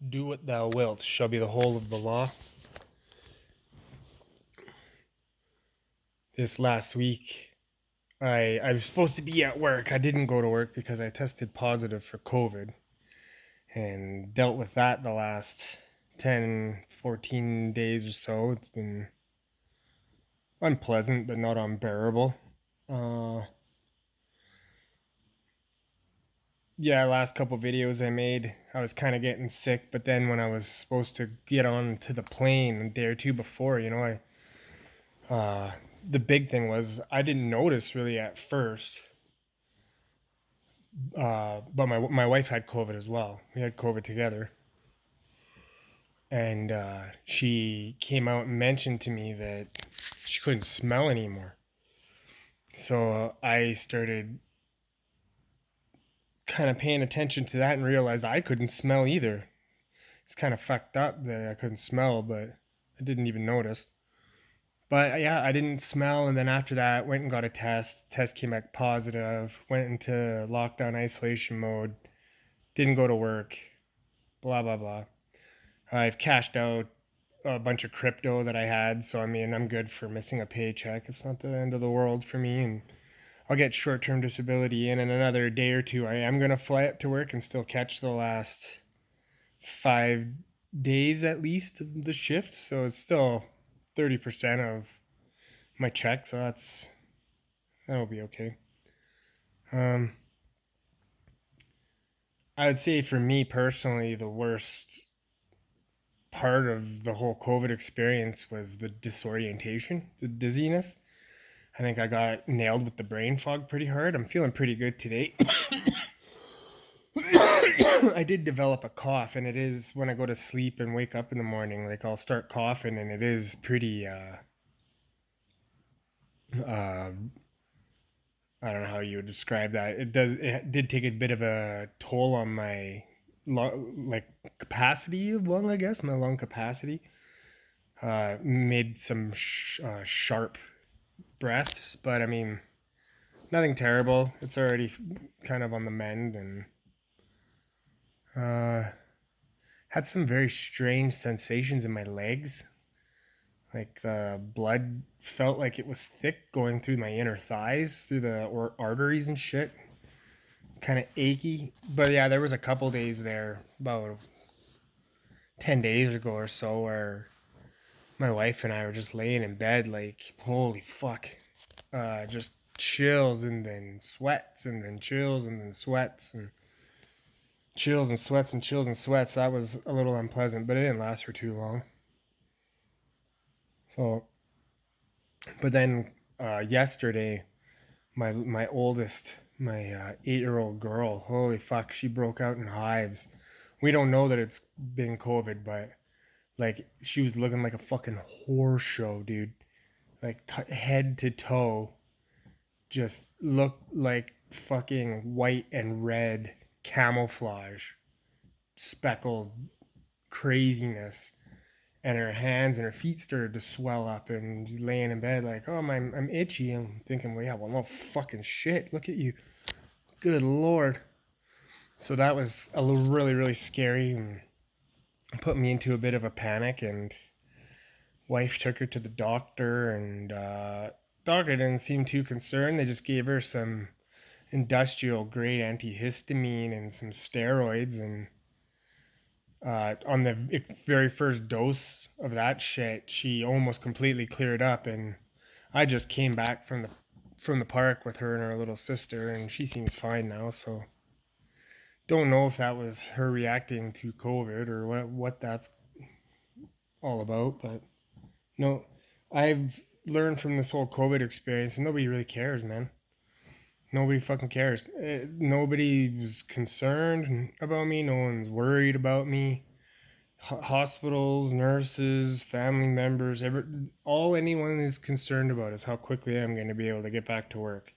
Do what thou wilt shall be the whole of the law. This last week, I was supposed to be at work. I didn't go to work because I tested positive for COVID and dealt with that the last 10, 14 days or so. It's been unpleasant, but not unbearable. Uh, yeah, last couple videos I made, I was kind of getting sick, but then when I was supposed to get on to the plane a day or two before, the big thing was I didn't notice really at first, but my wife had COVID as well. We had COVID together, and she came out and mentioned to me that she couldn't smell anymore. So I started kind of paying attention to that and realized I couldn't smell either. It's kind of fucked up that I couldn't smell, but I didn't even notice. But yeah, I didn't smell, and then after that, went and got a test. Test came back positive. Went into lockdown isolation mode. Didn't go to work. Blah blah blah. I've cashed out a bunch of crypto that I had, so I mean, I'm good for missing a paycheck. It's not the end of the world for me, and I'll get short-term disability in another day or two. I am gonna fly up to work and still catch the last 5 days at least of the shifts, so it's still 30% of my check, so that'll be okay. Um, I would say for me personally, the worst part of the whole COVID experience was the disorientation, the dizziness. I think I got nailed with the brain fog pretty hard. I'm feeling pretty good today. I did develop a cough, and it is when I go to sleep and wake up in the morning, like I'll start coughing, and it is pretty. Uh, I don't know how you would describe that. It does. It did take a bit of a toll on my like capacity of lung, I guess, my lung capacity. Made some sharp breaths, but I mean, nothing terrible. It's already kind of on the mend, and uh, had some very strange sensations in my legs. Like the blood felt like it was thick going through my inner thighs, through the arteries and shit. Kind of achy. But yeah, there was a couple days there, about 10 days ago or so, where my wife and I were just laying in bed, like, holy fuck. Just chills and then sweats and then chills and then sweats and chills and sweats and chills and sweats. That was a little unpleasant, but it didn't last for too long. So, but then yesterday, my oldest, my 8-year-old girl, holy fuck, she broke out in hives. We don't know that it's been COVID, but like she was looking like a fucking horror show, dude. Like head to toe, just looked like fucking white and red camouflage, speckled craziness. And her hands and her feet started to swell up, and she's laying in bed like, "Oh, I'm itchy." I'm thinking, "Well, yeah, well, no fucking shit. Look at you, good lord." So that was a little, really, really scary, and put me into a bit of a panic. And wife took her to the doctor, and doctor didn't seem too concerned. They just gave her some industrial grade antihistamine and some steroids, and on the very first dose of that shit, she almost completely cleared up, and I just came back from the park with her and her little sister, and she seems fine now. So don't know if that was her reacting to COVID or what that's all about, but no, I've learned from this whole COVID experience, and nobody really cares, man. Nobody fucking cares. Nobody was concerned about me. No one's worried about me. Hospitals, nurses, family members, all anyone is concerned about is how quickly I'm going to be able to get back to work.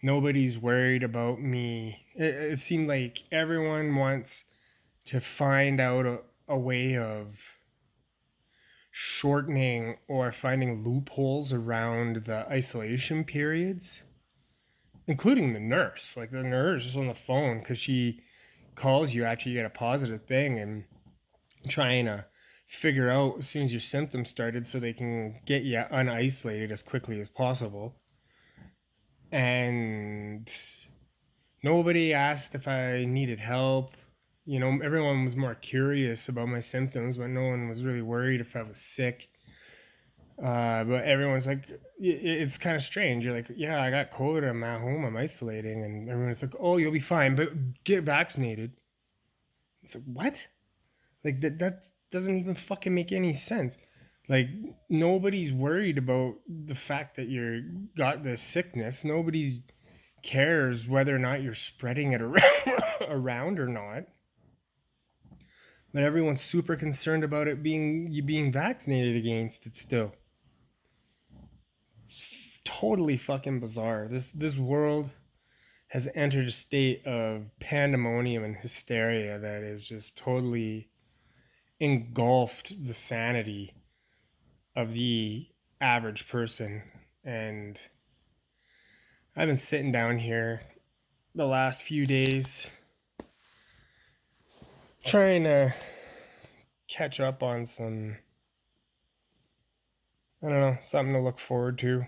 Nobody's worried about me. It seemed like everyone wants to find out a way of shortening or finding loopholes around the isolation periods, including the nurse. Like the nurse is on the phone because she calls you after you get a positive thing, and trying to figure out as soon as your symptoms started so they can get you unisolated as quickly as possible. And nobody asked if I needed help. You know, everyone was more curious about my symptoms, but no one was really worried if I was sick. But everyone's like, it's kind of strange. You're like, yeah, I got COVID. I'm at home. I'm isolating. And everyone's like, oh, you'll be fine, but get vaccinated. It's like, what? Like, that doesn't even fucking make any sense. Like, nobody's worried about the fact that you're got this sickness. Nobody cares whether or not you're spreading it around or not. But everyone's super concerned about it being you being vaccinated against it still. Totally fucking bizarre. This world has entered a state of pandemonium and hysteria that is just totally engulfed the sanity of the average person. And I've been sitting down here the last few days trying to catch up on some, I don't know, something to look forward to.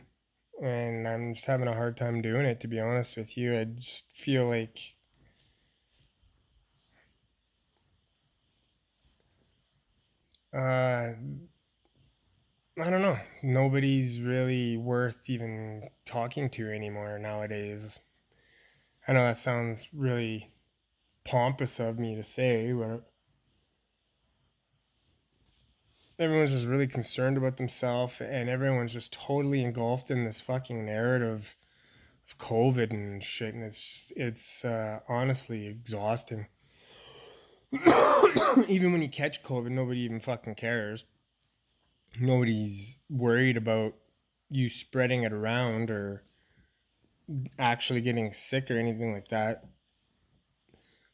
And I'm just having a hard time doing it, to be honest with you. I just feel like I don't know. Nobody's really worth even talking to anymore nowadays. I know that sounds really pompous of me to say, but everyone's just really concerned about themselves and everyone's just totally engulfed in this fucking narrative of COVID and shit. And it's honestly exhausting. Even when you catch COVID, nobody even fucking cares. Nobody's worried about you spreading it around or actually getting sick or anything like that.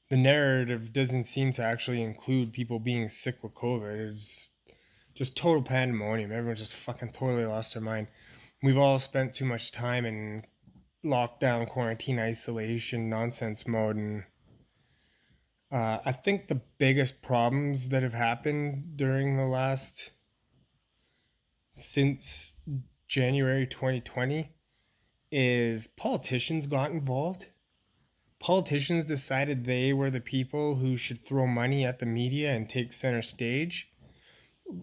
The narrative doesn't seem to actually include people being sick with COVID. It's just total pandemonium. Everyone's just fucking totally lost their mind. We've all spent too much time in lockdown, quarantine, isolation, nonsense mode. And I think the biggest problems that have happened during the last, since January 2020, is politicians got involved. Politicians decided they were the people who should throw money at the media and take center stage,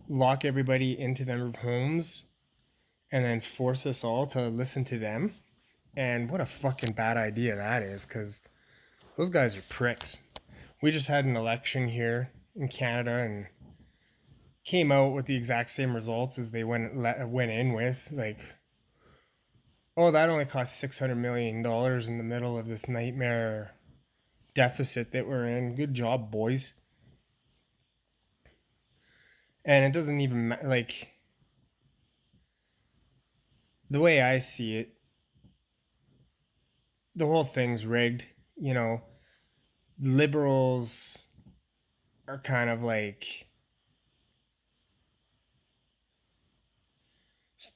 lock everybody into their homes, and then force us all to listen to them. And what a fucking bad idea that is, because those guys are pricks. We just had an election here in Canada and came out with the exact same results as they went in with. Like, oh, that only cost $600 million in the middle of this nightmare deficit that we're in. Good job, boys. And it doesn't even like, the way I see it, the whole thing's rigged. You know, liberals are kind of like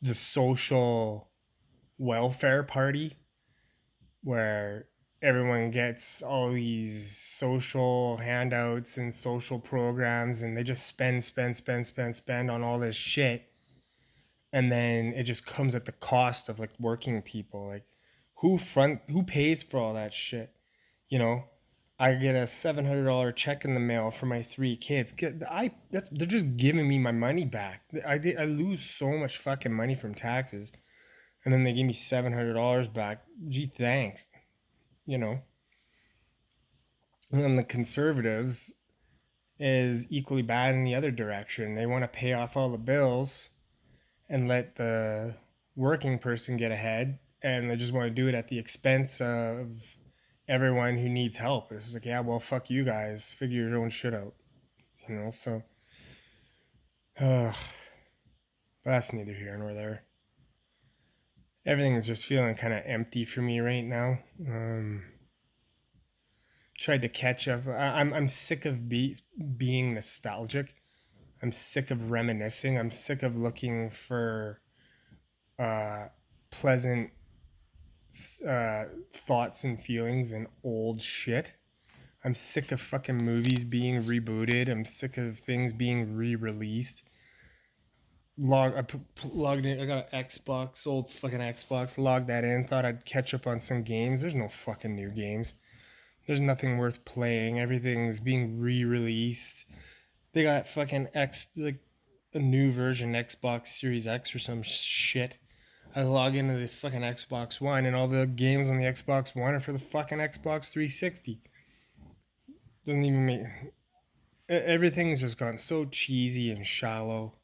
the social welfare party where everyone gets all these social handouts and social programs and they just spend on all this shit, and then it just comes at the cost of like working people. Like, who pays for all that shit? You know, I get a $700 check in the mail for my three kids. They're just giving me my money back. I lose so much fucking money from taxes, and then they give me $700 back. Gee, thanks. You know, and then the conservatives is equally bad in the other direction. They want to pay off all the bills and let the working person get ahead, and they just want to do it at the expense of everyone who needs help. It's just like, yeah, well, fuck you guys, figure your own shit out, you know. So but that's neither here nor there. Everything is just feeling kind of empty for me right now. Tried to catch up. I'm sick of being nostalgic. I'm sick of reminiscing. I'm sick of looking for uh, pleasant thoughts and feelings and old shit. I'm sick of fucking movies being rebooted. I'm sick of things being re-released. Logged in. I got an Xbox, old fucking Xbox. Logged that in. Thought I'd catch up on some games. There's no fucking new games. There's nothing worth playing. Everything's being re-released. They got fucking like a new version Xbox Series X or some shit. I log into the fucking Xbox One and all the games on the Xbox One are for the fucking Xbox 360. Doesn't even make everything's just gone so cheesy and shallow,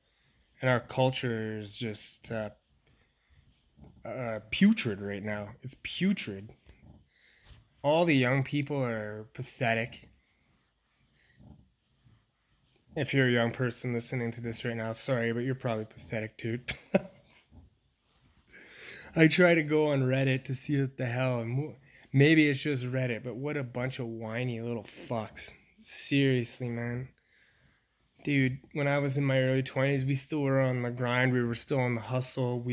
and our culture is just putrid right now. It's putrid. All the young people are pathetic. If you're a young person listening to this right now, sorry, but you're probably pathetic too. I try to go on Reddit to see what the hell, and maybe it's just Reddit, but what a bunch of whiny little fucks. Seriously, man. Dude, when I was in my early 20s, we still were on the grind. We were still on the hustle.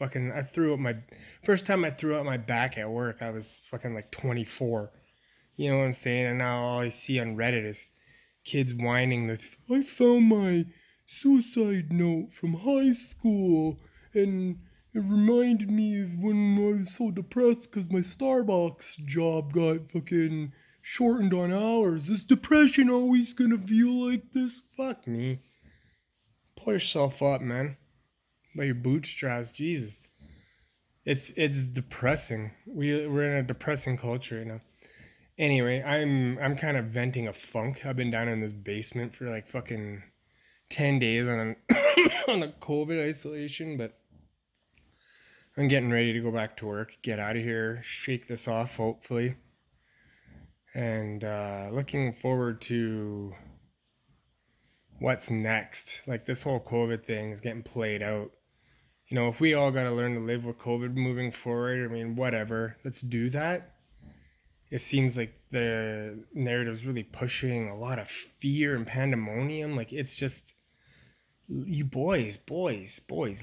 I threw up my first time I threw out my back at work. I was fucking like 24. You know what I'm saying? And now all I see on Reddit is kids whining that I found my suicide note from high school and it reminded me of when I was so depressed because my Starbucks job got fucking shortened on hours. Is depression always gonna feel like this? Fuck me. Pull yourself up, man. By your bootstraps, Jesus. It's depressing. We're in a depressing culture right now. Anyway, I'm kind of venting a funk. I've been down in this basement for like fucking 10 days on on a COVID isolation, but I'm getting ready to go back to work, get out of here, shake this off, hopefully, and looking forward to what's next. Like this whole COVID thing is getting played out. You know, if we all got to learn to live with COVID moving forward, I mean, whatever, let's do that. It seems like the narrative's really pushing a lot of fear and pandemonium. Like it's just you boys,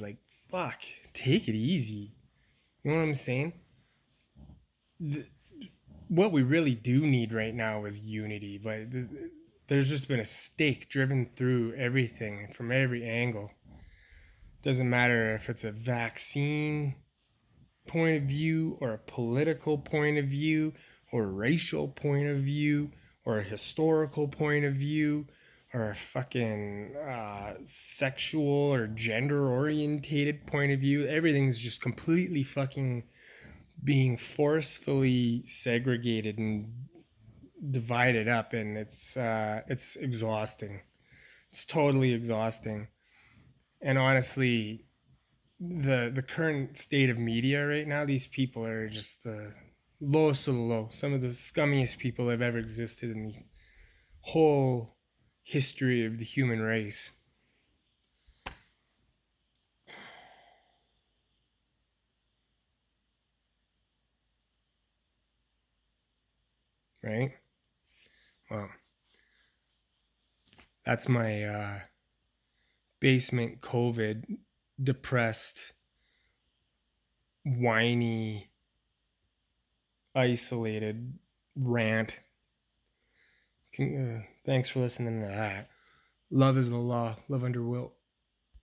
like fuck, take it easy. You know what I'm saying? The, what we really do need right now is unity, but there's just been a stake driven through everything from every angle. Doesn't matter if it's a vaccine point of view or a political point of view or a racial point of view or a historical point of view or a fucking sexual or gender orientated point of view. Everything's just completely fucking being forcefully segregated and divided up, and it's exhausting. It's totally exhausting. And honestly, the current state of media right now, these people are just the lowest of the low. Some of the scummiest people that have ever existed in the whole history of the human race. Right? Well, that's my basement COVID depressed, whiny, isolated rant. Thanks for listening to that. Love is the law. Love under will.